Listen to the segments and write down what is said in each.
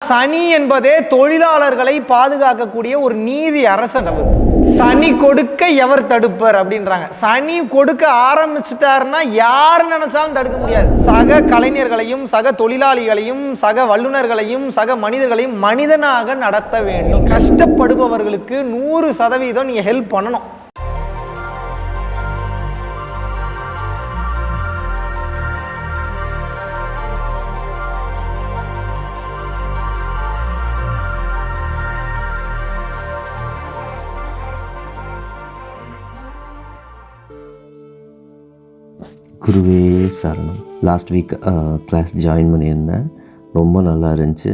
சனி என்பதே தொழிலாளர்களை பாதுகாக்கக்கூடிய ஒரு நீதி அரசன். அவர் சனி கொடுக்க எவர் தடுப்பர் அப்படின்றாங்க. சனி கொடுக்க ஆரம்பிச்சிட்டாருன்னா யார் நினைச்சாலும் தடுக்க முடியாது. சக கலைஞர்களையும் சக தொழிலாளிகளையும் சக வல்லுநர்களையும் சக மனிதர்களையும் மனிதனாக நடத்த வேண்டும். கஷ்டப்படுபவர்களுக்கு 100% நீங்க ஹெல்ப் பண்ணணும். குருவே சரணம். லாஸ்ட் வீக் கிளாஸ் ஜாயின் பண்ணியிருந்தேன். ரொம்ப நல்லா இருந்துச்சு.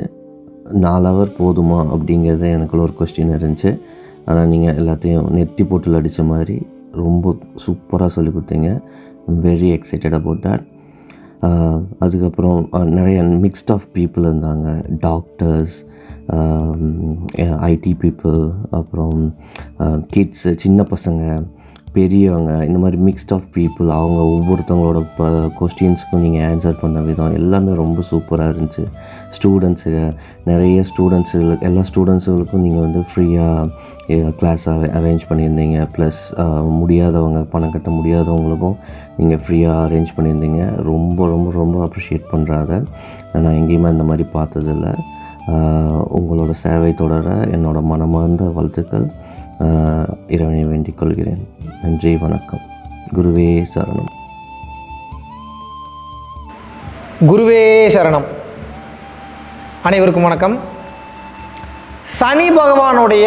4 ஹவர் போதுமா அப்படிங்கிறது எனக்குள்ள ஒரு கொஸ்டின் இருந்துச்சு. ஆனால் நீங்கள் எல்லாத்தையும் நெத்தி போட்டில் அடித்த மாதிரி ரொம்ப சூப்பராக சொல்லி கொடுத்தீங்க. Very excited about that. அதுக்கப்புறம் நிறைய மிக்ஸ்ட் ஆஃப் பீப்புள் இருந்தாங்க. டாக்டர்ஸ், ஐடி பீப்புள், அப்புறம் கிட்ஸு, சின்ன பசங்க, பெரியவங்க, இந்த மாதிரி மிக்ஸ்ட் ஆஃப் பீப்புள். அவங்க ஒவ்வொருத்தவங்களோட கொஸ்டின்ஸுக்கும் நீங்கள் ஆன்சர் பண்ண விதம் எல்லாமே ரொம்ப சூப்பராக இருந்துச்சு. ஸ்டூடெண்ட்ஸுக்கு நிறைய எல்லா ஸ்டூடெண்ட்ஸுகளுக்கும் நீங்கள் வந்து ஃப்ரீயாக கிளாஸ் அரேஞ்ச் பண்ணியிருந்தீங்க. ப்ளஸ் முடியாதவங்க, பணம் கட்ட முடியாதவங்களுக்கும் நீங்கள் ஃப்ரீயாக அரேஞ்ச் பண்ணியிருந்தீங்க. ரொம்ப ரொம்ப ரொம்ப அப்ரிஷியேட் பண்ணுறாங்க. நான் எங்கேயுமே அந்த மாதிரி பார்த்ததில்ல. உங்களோட சேவை தொடர என்னோடய மனமார்ந்த வாழ்த்துக்கள். இறைவனை வேண்டிக் கொள்கிறேன். நன்றி, வணக்கம். குருவே சரணம். குருவே சரணம். அனைவருக்கும் வணக்கம். சனி பகவானுடைய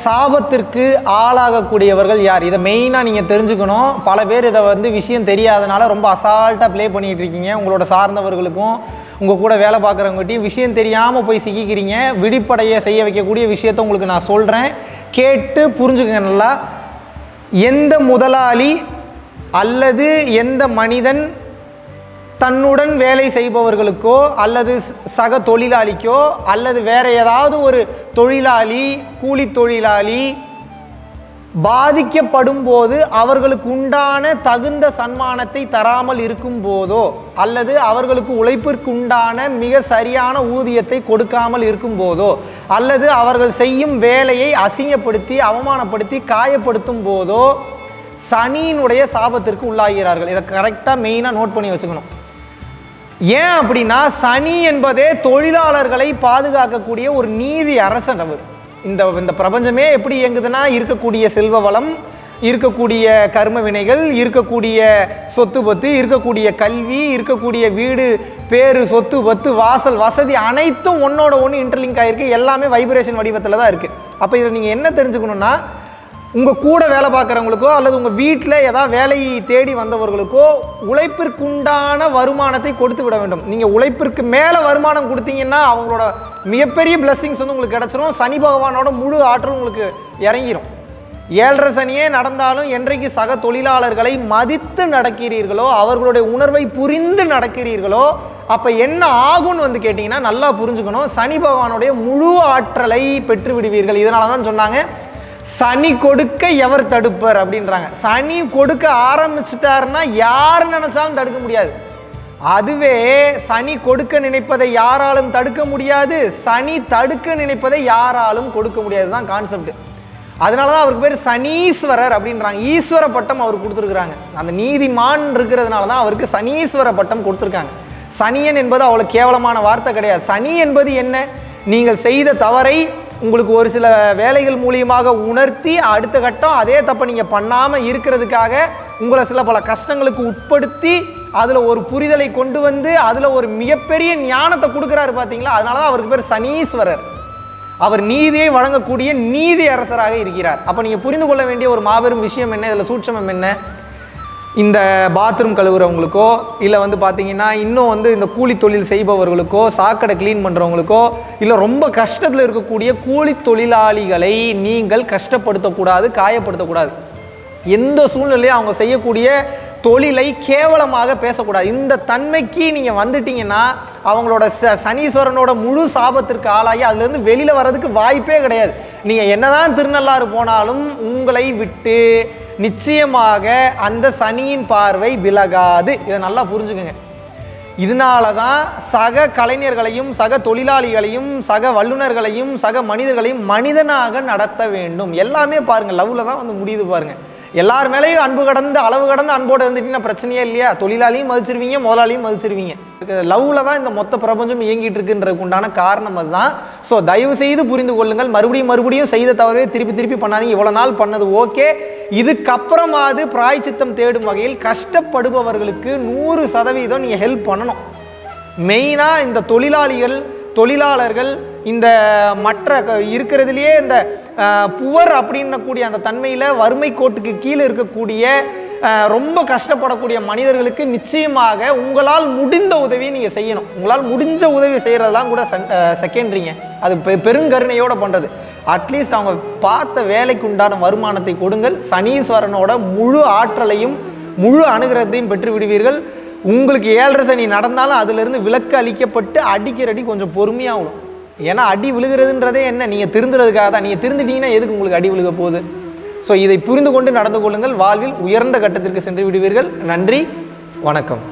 சாபத்திற்கு ஆளாகக்கூடியவர்கள் யார்? இதை மெயினாக நீங்கள் தெரிஞ்சுக்கணும். பல பேர் இதை விஷயம் தெரியாதனால ரொம்ப அசால்ட்டாக ப்ளே பண்ணிகிட்டு இருக்கீங்க. உங்களோட சார்ந்தவர்களுக்கும் உங்கள் கூட வேலை பார்க்குறவங்ககிட்டையும் விஷயம் தெரியாமல் போய் சிக்கிக்கிறீங்க. விழிப்படைய செய்ய வைக்கக்கூடிய விஷயத்தை உங்களுக்கு நான் சொல்கிறேன், கேட்டு புரிஞ்சுக்கங்க நல்லா. எந்த முதலாளி அல்லது எந்த மனிதன் தன்னுடன் வேலை செய்பவர்களுக்கோ அல்லது சக தொழிலாளிக்கோ அல்லது வேறு ஏதாவது ஒரு தொழிலாளி, கூலி தொழிலாளி பாதிக்கப்படும் போது அவர்களுக்கு உண்டான தகுந்த சன்மானத்தை தராமல் இருக்கும் போதோ அல்லது அவர்களுக்கு உழைப்பிற்கு உண்டான மிக சரியான ஊதியத்தை கொடுக்காமல் இருக்கும் போதோ அல்லது அவர்கள் செய்யும் வேலையை அசிங்கப்படுத்தி அவமானப்படுத்தி காயப்படுத்தும் போதோ சனியினுடைய சாபத்திற்கு உள்ளாகிறார்கள். இதை கரெக்டாக மெயினாக நோட் பண்ணி வச்சுக்கணும். ஏன் அப்படின்னா சனி என்பதே தொழிலாளர்களை பாதுகாக்கக்கூடிய ஒரு நீதி அரசன். அவர் இந்த பிரபஞ்சமே எப்படி இயங்குதுன்னா, இருக்கக்கூடிய செல்வ வளம், இருக்கக்கூடிய கர்ம வினைகள், இருக்கக்கூடிய சொத்து பத்து, இருக்கக்கூடிய கல்வி, இருக்கக்கூடிய வீடு பேரு, சொத்து பத்து, வாசல், வசதி அனைத்தும் ஒன்னோட ஒன்று இன்டர்லிங்க் ஆகிருக்கு. எல்லாமே வைப்ரேஷன் வடிவத்தில் தான் இருக்குது. அப்போ இதில் நீங்கள் என்ன தெரிஞ்சுக்கணுன்னா, உங்கள் கூட வேலை பார்க்குறவங்களுக்கோ அல்லது உங்கள் வீட்டில் ஏதாவது வேலையை தேடி வந்தவர்களுக்கோ உழைப்பிற்குண்டான வருமானத்தை கொடுத்து விட வேண்டும். நீங்கள் உழைப்பிற்கு மேலே வருமானம் கொடுத்தீங்கன்னா அவங்களோட மிகப்பெரிய பிளஸ்ஸிங்ஸ் உங்களுக்கு கிடச்சிரும். சனி பகவானோட முழு ஆற்றல் உங்களுக்கு இறங்கிடும். 7.5 சனியே நடந்தாலும் என்றைக்கு சக தொழிலாளர்களை மதித்து நடக்கிறீர்களோ, அவர்களுடைய உணர்வை புரிந்து நடக்கிறீர்களோ, அப்போ என்ன ஆகும்னு கேட்டிங்கன்னா நல்லா புரிஞ்சுக்கணும். சனி பகவானுடைய முழு ஆற்றலை பெற்று விடுவீர்கள். இதனால தான் சொன்னாங்க, சனி கொடுக்க எவர் தடுப்பர் அப்படின்றாங்க. சனி கொடுக்க ஆரம்பிச்சிட்டாருன்னா யார் நினைச்சாலும் தடுக்க முடியாது. அதுவே சனி கொடுக்க நினைப்பதை யாராலும் தடுக்க முடியாது, சனி தடுக்க நினைப்பதை யாராலும் கொடுக்க முடியாது தான் கான்செப்ட். அதனால தான் அவருக்கு பேர் சனீஸ்வரர் அப்படின்றாங்க. ஈஸ்வர பட்டம் அவர் கொடுத்துருக்குறாங்க. அந்த நீதிமான் இருக்கிறதுனால தான் அவருக்கு சனீஸ்வர பட்டம் கொடுத்துருக்காங்க. சனியன் என்பது அவ்வளோ கேவலமான வார்த்தை கிடையாது. சனி என்பது என்ன? நீங்கள் செய்த தவறை உங்களுக்கு ஒரு சில வேலைகள் மூலியமாக உணர்த்தி அடுத்த கட்டம் அதே தப்பை நீங்கள் பண்ணாமல் இருக்கிறதுக்காக உங்களை சில பல கஷ்டங்களுக்கு உட்படுத்தி அதில் ஒரு புரிதலை கொண்டு வந்து அதில் ஒரு மிகப்பெரிய ஞானத்தை கொடுக்குறாரு பார்த்தீங்களா. அதனால தான் அவருக்கு பேர் சனீஸ்வரர். அவர் நீதியை வழங்கக்கூடிய நீதி அரசராக இருக்கிறார். அப்போ நீங்கள் புரிந்து கொள்ள வேண்டிய ஒரு மாபெரும் விஷயம் என்ன, இதில் சூட்சமம் என்ன, இந்த பாத்ரூம் கழுவுறவங்களுக்கோ இல்லை பார்த்தீங்கன்னா இன்னும் இந்த கூலி தொழில் செய்பவர்களுக்கோ, சாக்கடை க்ளீன் பண்ணுறவங்களுக்கோ, இல்லை ரொம்ப கஷ்டத்தில் இருக்கக்கூடிய கூலி தொழிலாளிகளை நீங்கள் கஷ்டப்படுத்தக்கூடாது, காயப்படுத்தக்கூடாது. எந்த சூழ்நிலையும் அவங்க செய்யக்கூடிய தொழிலை கேவலமாக பேசக்கூடாது. இந்த தன்மைக்கு நீங்கள் வந்துட்டீங்கன்னா அவங்களோட சனீஸ்வரனோட முழு சாபத்திற்கு ஆளாகி அதுலேருந்து வெளியில் வர்றதுக்கு வாய்ப்பே கிடையாது. நீங்கள் என்னதான் திருநள்ளாறு போனாலும் உங்களை விட்டு நிச்சயமாக அந்த சனியின் பார்வை விலகாது. இதை நல்லா புரிஞ்சுக்கங்க. இதனால தான் சக கலைஞர்களையும் சக தொழிலாளிகளையும் சக வல்லுநர்களையும் சக மனிதர்களையும் மனிதனாக நடத்த வேண்டும். எல்லாமே பாருங்கள் லவ்வில் தான் வந்து முடியுது பாருங்கள். எல்லார் மேலேயும் அன்பு கடந்து அளவு கடந்து அன்போடு இருந்துட்டீங்கன்னா பிரச்சனையே இல்லையா? தொழிலாளியும் மதிச்சிருவீங்க, முதலாளியும் மதிச்சிருவீங்க. லவ்வில் தான் இந்த மொத்த பிரபஞ்சம் இயங்கிட்டு இருக்குன்றதுக்கு உண்டான காரணம் அதுதான். ஸோ தயவு செய்து புரிந்து கொள்ளுங்கள். மறுபடியும் செய்த தவறவே திருப்பி பண்ணாதீங்க. இவ்வளோ நாள் பண்ணது ஓகே, இதுக்கப்புறமாவது பிராய்ச்சித்தம் தேடும் வகையில் கஷ்டப்படுபவர்களுக்கு 100% நீங்கள் ஹெல்ப் பண்ணணும். மெயினாக இந்த தொழிலாளர்கள் இந்த மற்ற இருக்கிறதுலையே இந்த புவர் அப்படின்னக்கூடிய அந்த தன்மையில் வறுமை கோட்டுக்கு கீழே இருக்கக்கூடிய ரொம்ப கஷ்டப்படக்கூடிய மனிதர்களுக்கு நிச்சயமாக உங்களால் முடிந்த உதவியை நீங்கள் செய்யணும். உங்களால் முடிஞ்ச உதவி செய்கிறதெல்லாம் கூட செகண்டரிங்க. அது பெருங்கருணையோடு பண்ணுறது. அட்லீஸ்ட் அவங்க பார்த்த வேலைக்கு உண்டான வருமானத்தை கொடுங்கள். சனீஸ்வரனோட முழு ஆற்றலையும் முழு அனுகிரகத்தையும் பெற்று விடுவீர்கள். உங்களுக்கு 7.5 சனி நடந்தாலும் அதிலிருந்து விலக்கு அளிக்கப்பட்டு அடிக்கிற அடி கொஞ்சம் பொறுமையாகணும். ஏன்னா அடி விழுகிறதுன்றதே என்ன, நீங்கள் திருந்துறதுக்காக தான். நீங்கள் திருந்துட்டீங்கன்னா எதுக்கு உங்களுக்கு அடி விழுக போகுது? ஸோ இதை புரிந்து கொண்டு நடந்து கொள்ளுங்கள். வாழ்வில் உயர்ந்த கட்டத்திற்கு சென்று விடுவீர்கள். நன்றி, வணக்கம்.